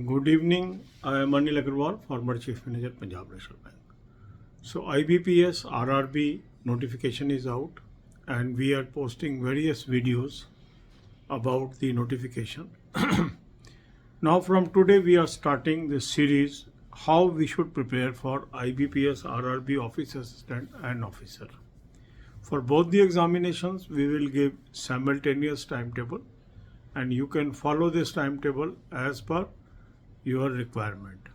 Good evening. I am Anil Agarwal, former Chief Manager, Punjab National Bank. So IBPS RRB notification is out, and we are posting various videos about the notification. Now from today we are starting this series how we should prepare for IBPS RRB Office Assistant and Officer. For both the examinations we will give simultaneous timetable, and you can follow this timetable as per your requirement.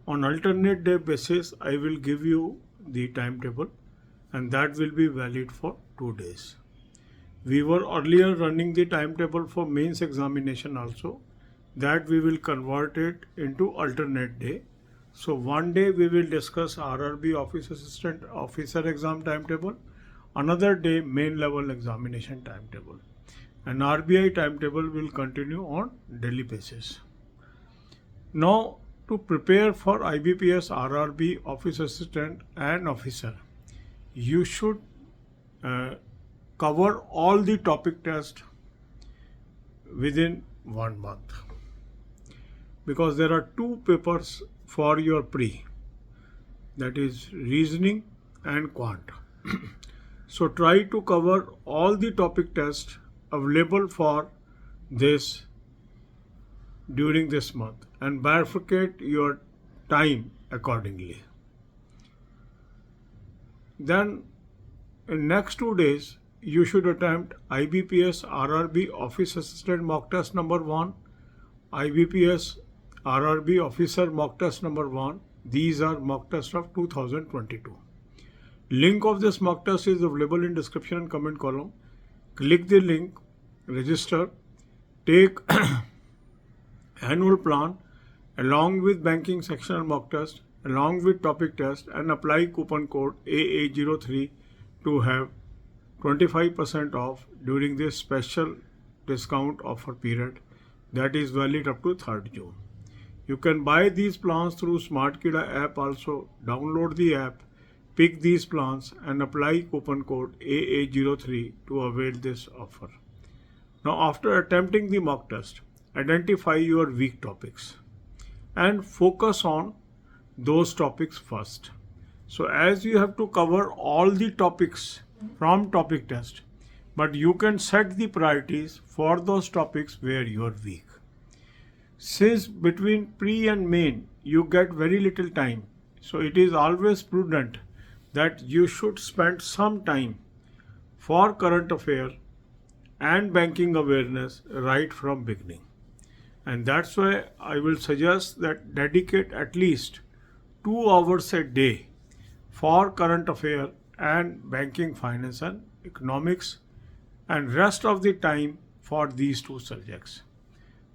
On alternate day basis, I will give you the timetable, and that will be valid for 2 days. We were earlier running the timetable for mains examination also, that we will convert it into alternate day. So one day we will discuss RRB Office Assistant Officer exam timetable, another day main level examination timetable, and RBI timetable will continue on daily basis. Now, to prepare for IBPS RRB Office Assistant and Officer, you should cover all the topic tests within 1 month, because there are 2 papers for your pre, that is reasoning and quant. So try to cover all the topic tests available for this during this month and bifurcate your time accordingly. Then in next 2 days you should attempt IBPS RRB Office Assistant mock test number 1, IBPS RRB Officer mock test number 1. These are mock tests of 2022. Link of this mock test is available in description and comment column. Click the link, register, take annual plan along with banking sectional mock test, along with topic test, and apply coupon code AA03 to have 25% off during this special discount offer period that is valid up to 3rd June. You can buy these plans through SmartKida app also. Download the app, pick these plans and apply coupon code AA03 to avail this offer. Now after attempting the mock test, identify your weak topics and focus on those topics first. So as you have to cover all the topics from topic test, but you can set the priorities for those topics where you are weak. Since between pre and main you get very little time, so it is always prudent that you should spend some time for current affair and banking awareness right from beginning. And that's why I will suggest that dedicate at least 2 hours a day for current affair and banking, finance and economics, and rest of the time for these 2 subjects.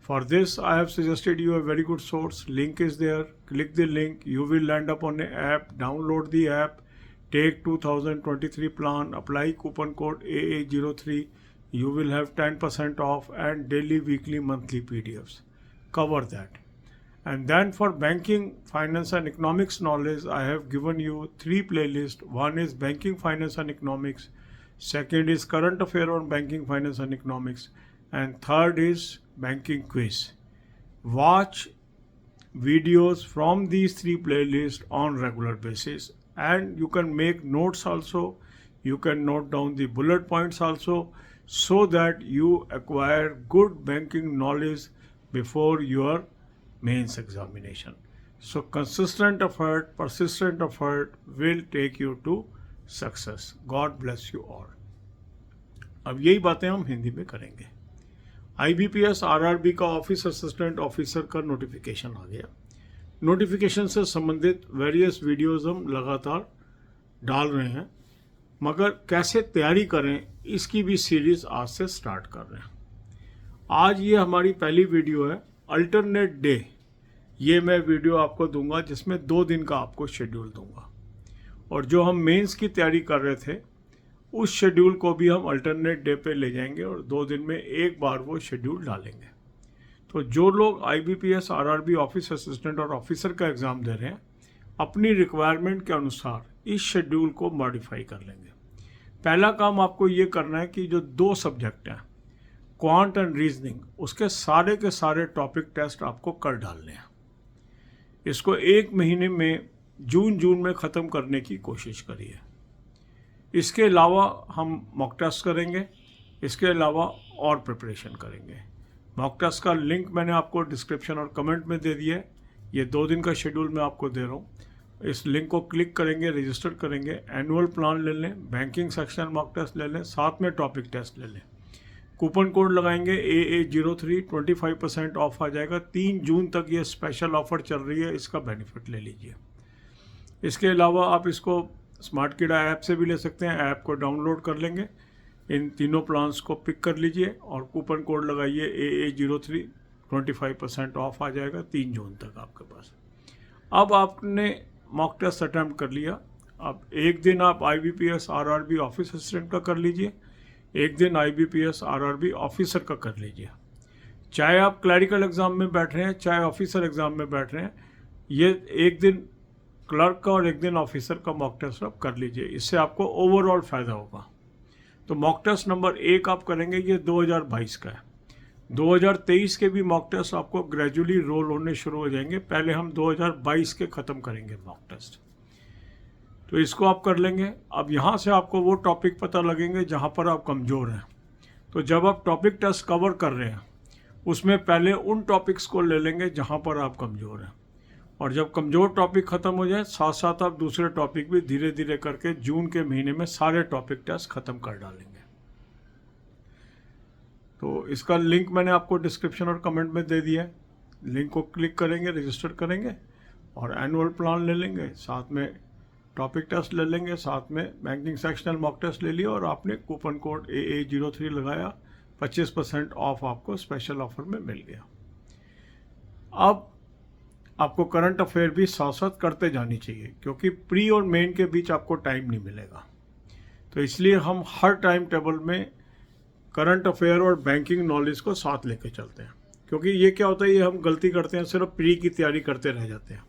For this I have suggested you a very good source. Link is there. Click the link. You will land up on an app. Download the app. Take 2023 plan. Apply coupon code AA03. You will have 10% off and daily, weekly, monthly PDFs. Cover that. And then for banking, finance and economics knowledge, I have given you 3 playlists. One is banking, finance and economics. Second is current affair on banking, finance and economics. And third is banking quiz. Watch videos from these 3 playlists on regular basis, and you can make notes also. You can note down the bullet points also, so that you acquire good banking knowledge before your mains examination. So consistent effort, persistent effort will take you to success. God bless you all. अब यही बातें हम हिंदी में करेंगे. IBPS RRB का office assistant officer का notification आ गया. Notification से संबंधित वेरियस वीडियोस हम लगातार डाल रहे हैं, मगर कैसे तैयारी करें इसकी भी सीरीज आज से स्टार्ट कर रहे हैं. आज ये हमारी पहली वीडियो है. अल्टरनेट डे ये मैं वीडियो आपको दूंगा, जिसमें 2 दिन का आपको शेड्यूल दूंगा, और जो हम मेंस की तैयारी कर रहे थे उस शेड्यूल को भी हम अल्टरनेट डे पे ले जाएंगे और 2 दिन में एक बार वो शेड्यूल डालेंगे. तो जो लोग IBPS RRB ऑफिस असिस्टेंट और ऑफिसर का एग्ज़ाम दे रहे हैं, अपनी रिक्वायरमेंट के अनुसार इस शेड्यूल को मॉडिफाई कर लेंगे. पहला काम आपको ये करना है कि जो 2 सब्जेक्ट हैं, क्वांट एंड रीजनिंग, उसके सारे के सारे टॉपिक टेस्ट आपको कर डालने हैं। इसको 1 महीने में जून में ख़त्म करने की कोशिश करिए। इसके अलावा हम मॉक टेस्ट करेंगे, इसके अलावा और प्रिपरेशन करेंगे। मॉक टेस्ट का लिंक मैंने आपको डिस्क्रिप्शन और कमेंट में दे दिया है। ये 2 दिन का शेड्यूल मैं आपको दे रहा हूँ। इस लिंक को क्लिक करेंगे, रजिस्टर करेंगे, एनुअल प्लान ले लें, बैंकिंग सेक्शन मॉक टेस्ट ले लें, साथ में टॉपिक टेस्ट ले लें। कूपन कोड लगाएंगे AA03, 25% ऑफ आ जाएगा। 3 जून तक ये स्पेशल ऑफर चल रही है, इसका बेनिफिट ले लीजिए। इसके अलावा आप इसको स्मार्ट कीड़ा ऐप से भी ले सकते हैं। ऐप को डाउनलोड कर लेंगे, इन तीनों प्लान्स को पिक कर लीजिए और कूपन कोड लगाइए AA03, 25% ऑफ आ जाएगा 3 जून तक आपके पास। अब आपने मॉक टेस्ट अटैम्प्ट कर लिया। अब एक दिन आप IBPS RRB ऑफिस असिस्टेंट का कर लीजिए, एक दिन IBPS RRB ऑफिसर का कर लीजिए। चाहे आप क्लरिकल एग्ज़ाम में बैठ रहे हैं, चाहे ऑफिसर एग्ज़ाम में बैठ रहे हैं, ये एक दिन क्लर्क का और एक दिन ऑफिसर का मॉक टेस्ट आप कर लीजिए। इससे आपको ओवरऑल फ़ायदा होगा। तो मॉक टेस्ट नंबर 1 आप करेंगे, ये 2022 का है। 2023 के भी मॉक टेस्ट आपको ग्रेजुअली रोल होने शुरू हो जाएंगे। पहले हम 2022 के ख़त्म करेंगे मॉक टेस्ट, तो इसको आप कर लेंगे। अब यहाँ से आपको वो टॉपिक पता लगेंगे जहाँ पर आप कमज़ोर हैं। तो जब आप टॉपिक टेस्ट कवर कर रहे हैं, उसमें पहले उन टॉपिक्स को ले लेंगे जहाँ पर आप कमज़ोर हैं, और जब कमज़ोर टॉपिक ख़त्म हो जाए, साथ साथ आप दूसरे टॉपिक भी धीरे धीरे करके जून के महीने में सारे टॉपिक टेस्ट ख़त्म कर डालेंगे। तो इसका लिंक मैंने आपको डिस्क्रिप्शन और कमेंट में दे दिया है। लिंक को क्लिक करेंगे, रजिस्टर करेंगे और एनुअल प्लान ले लेंगे, साथ में टॉपिक टेस्ट ले लेंगे, साथ में बैंकिंग सेक्शनल मॉक टेस्ट ले लिया और आपने कूपन कोड AA03 लगाया, 25% ऑफ आपको स्पेशल ऑफर में मिल गया। अब आपको करंट अफेयर भी साथ साथ करते जानी चाहिए, क्योंकि प्री और मेन के बीच आपको टाइम नहीं मिलेगा। तो इसलिए हम हर टाइम टेबल में करंट अफेयर और बैंकिंग नॉलेज को साथ लेके चलते हैं। क्योंकि ये क्या होता है, ये हम गलती करते हैं, सिर्फ प्री की तैयारी करते रह जाते हैं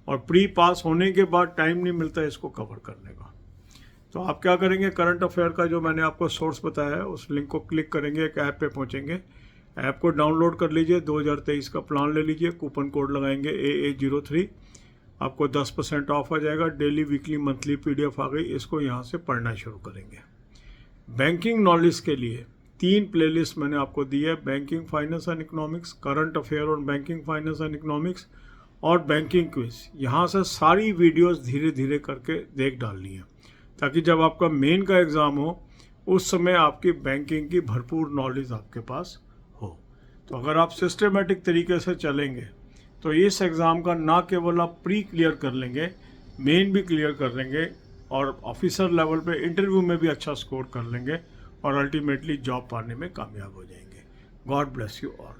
और प्री पास होने के बाद टाइम नहीं मिलता है इसको कवर करने का। तो आप क्या करेंगे, करंट अफेयर का जो मैंने आपको सोर्स बताया है, उस लिंक को क्लिक करेंगे, एक ऐप पे पहुंचेंगे, ऐप को डाउनलोड कर लीजिए, 2023 का प्लान ले लीजिए, कूपन कोड लगाएंगे AA03, आपको 10% ऑफ आ जाएगा। डेली, वीकली, मंथली PDF आ गई, इसको यहाँ से पढ़ना शुरू करेंगे। बैंकिंग नॉलेज के लिए 3 प्लेलिस्ट मैंने आपको दी है, banking finance and economics, current affair और बैंकिंग फाइनेंस एंड इकोनॉमिक्स और बैंकिंग क्विज। यहाँ से सारी वीडियोस धीरे धीरे करके देख डालनी है, ताकि जब आपका मेन का एग्ज़ाम हो, उस समय आपकी बैंकिंग की भरपूर नॉलेज आपके पास हो। तो अगर आप सिस्टमेटिक तरीके से चलेंगे तो इस एग्ज़ाम का ना केवल आप प्री क्लियर कर लेंगे, मेन भी क्लियर कर लेंगे और ऑफिसर लेवल पे इंटरव्यू में भी अच्छा स्कोर कर लेंगे और अल्टीमेटली जॉब पाने में कामयाब हो जाएंगे। God bless you all.